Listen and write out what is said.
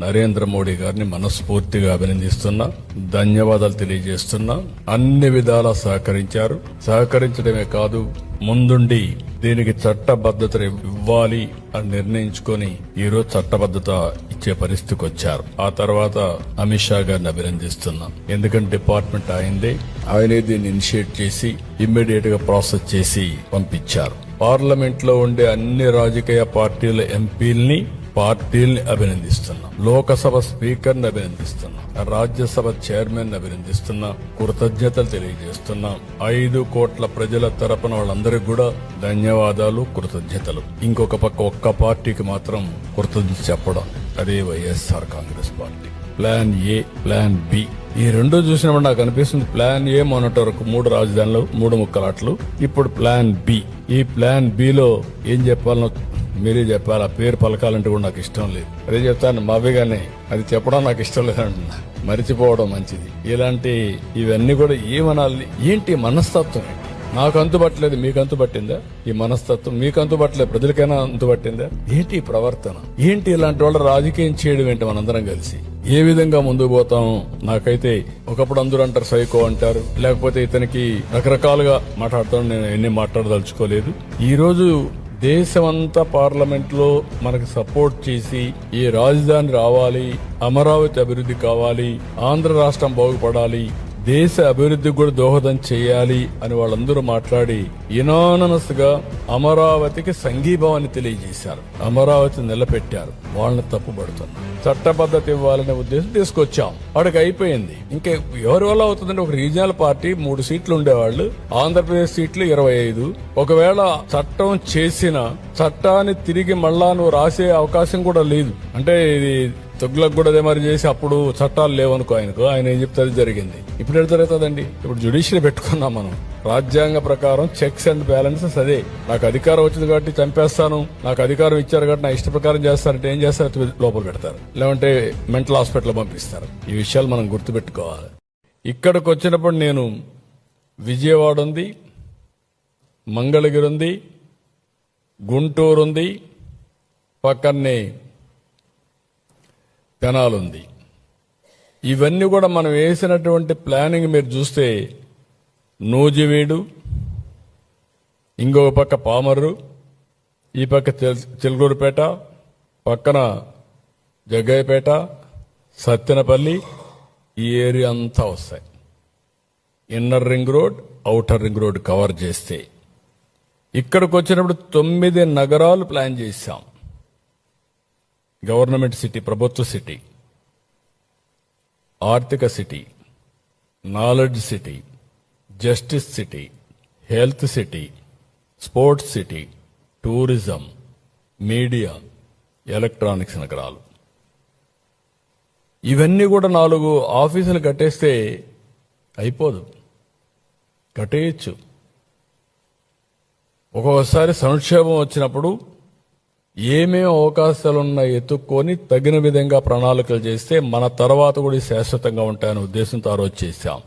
నరేంద్ర మోడీ గారిని మనస్ఫూర్తిగా అభినందిస్తున్నా, ధన్యవాదాలు తెలియజేస్తున్నా. అన్ని విధాలా సహకరించారు. సహకరించడమే కాదు, ముందుండి దీనికి చట్టబద్ధత ఇవ్వాలి అని నిర్ణయించుకొని ఈరోజు చట్టబద్ధత ఇచ్చే పరిస్థితికి వచ్చారు. ఆ తర్వాత అమిత్ షా గారిని అభినందిస్తున్నాం. ఎందుకంటే డిపార్ట్మెంట్ ఆయనే దీన్ని ఇనిషియేట్ చేసి ఇమ్మీడియట్ గా ప్రాసెస్ చేసి పంపించారు. పార్లమెంట్ లో ఉండే అన్ని రాజకీయ పార్టీల ఎంపీల్ని అభినందిస్తున్నాం. లోకసభ స్పీకర్ ని అభినందిస్తున్నాం. రాజ్యసభ చైర్మన్ ని అభినందిస్తున్నా. కృతజ్ఞతలు తెలియజేస్తున్నాం. 5 కోట్ల ప్రజల తరపున వాళ్ళందరికీ కూడా ధన్యవాదాలు, కృతజ్ఞతలు. ఇంకొక పక్క ఒక్క పార్టీకి మాత్రం కృతజ్ఞత చెప్పడం, అదే YSR Congress party. Plan A, plan B, ఈ రెండు చూసినప్పుడు నాకు అనిపిస్తుంది ప్లాన్ ఏ మొన్నటి వరకు 3 రాజధానులు 3 ముక్కలాట్లు, ఇప్పుడు ప్లాన్ బి. ఈ ప్లాన్ బి లో ఏం చెప్పాలనో మీరే చెప్పాలి. ఆ పేరు పలకాలంటే కూడా నాకు ఇష్టం లేదు. అదే చెప్తాను మావేగానే, అది చెప్పడం నాకు ఇష్టం లేదంటున్నా. మరిచిపోవడం మంచిది. ఇవన్నీ కూడా ఏమనాలి, ఏంటి మనస్తత్వం? నాకు అంతుపట్టలేదు, మీకు అంతుపట్టిందా? ఈ మనస్తత్వం మీకు అంతుపట్టలేదు, ప్రజలకైనా అంతుపట్టిందా? ఏంటి ప్రవర్తన? ఏంటి ఇలాంటి వాళ్ళ రాజకీయం చేయడం ఏంటి? మనందరం కలిసి ఏ విధంగా ముందుకు పోతాం? నాకైతే ఒకప్పుడు అందరూ అంటారు సైకో అంటారు, లేకపోతే ఇతనికి రకరకాలుగా మాట్లాడతాను. నేను ఎన్ని మాట్లాడదలుచుకోలేదు. ఈ రోజు దేశమంతా పార్లమెంట్ లో మనకు సపోర్ట్ చేసి ఈ రాజధాని రావాలి, అమరావతి అభివృద్ధి కావాలి, ఆంధ్ర రాష్ట్రం బాగుపడాలి, దేశ అభివృద్ధికి కూడా దోహదం చేయాలి అని వాళ్ళందరూ మాట్లాడి యునానమస్ గా అమరావతికి సంఘీభావాన్ని తెలియజేశారు. అమరావతి నిలబెట్టారు. వాళ్ళని తప్పుపడుతున్నారు. చట్టబద్ధత ఇవ్వాలనే ఉద్దేశం తీసుకొచ్చాం. వాడికి అయిపోయింది. ఇంకా ఎవరి వల్ల అవుతుందంటే, ఒక రీజనల్ పార్టీ 3 సీట్లు ఉండేవాళ్ళు, ఆంధ్రప్రదేశ్ సీట్లు 25. ఒకవేళ చట్టం చేసిన చట్టాన్ని తిరిగి మళ్ళా నువ్వు రాసే అవకాశం కూడా లేదు. అంటే ఇది తుగ్లక్ కూడా అదే మరి చేసి అప్పుడు చట్టాలు లేవనుకో ఆయన ఏం చెప్తే అది జరిగింది. ఇప్పుడు ఎటు జరుగుతుందండి? ఇప్పుడు జ్యుడిషియరీ పెట్టుకున్నాం మనం. రాజ్యాంగ ప్రకారం చెక్స్ అండ్ బ్యాలెన్సెస్ అదే. నాకు అధికారం వచ్చింది కాబట్టి చంపేస్తాను, నాకు అధికారం ఇచ్చారు కాబట్టి నా ఇష్ట ప్రకారం చేస్తారంటే ఏం చేస్తారు? లోపల పెడతారు, లేదంటే మెంటల్ హాస్పిటల్ పంపిస్తారు. ఈ విషయాలు మనం గుర్తుపెట్టుకోవాలి. ఇక్కడికి వచ్చినప్పుడు నేను విజయవాడ ఉంది, మంగళగిరి ఉంది, గుంటూరు ఉంది, పక్కనే తెనాలుంది. ఇవన్నీ కూడా మనం వేసినటువంటి ప్లానింగ్ మీరు చూస్తే నూజివీడు, ఇంకొక పక్క పామర్రు, ఈ పక్క చిలుకూరుపేట, పక్కన జగ్గయ్యపేట, సత్తెనపల్లి, ఈ ఏరియా అంతా వస్తాయి. Inner ring road, outer ring road cover చేస్తే ఇక్కడికి వచ్చినప్పుడు 9 నగరాలు ప్లాన్ చేశాం. గవర్నమెంట్ సిటీ, ప్రభుత్వ సిటీ, ఆర్థిక city, knowledge city, justice city, health city, sports city, tourism, media, electronics నగరాలు. ఇవన్నీ కూడా 4 ఆఫీసులు కట్టేస్తే అయిపోదు. కట్టేయచ్చు. ఒక్కొక్కసారి సంక్షేమం వచ్చినప్పుడు ఏమేమి అవకాశాలున్నా ఎత్తుక్కొని తగిన విధంగా ప్రణాళికలు చేస్తే మన తర్వాత కూడా శాశ్వతంగా ఉంటాయనే ఉద్దేశంతో ఆ రోజు చేశాం.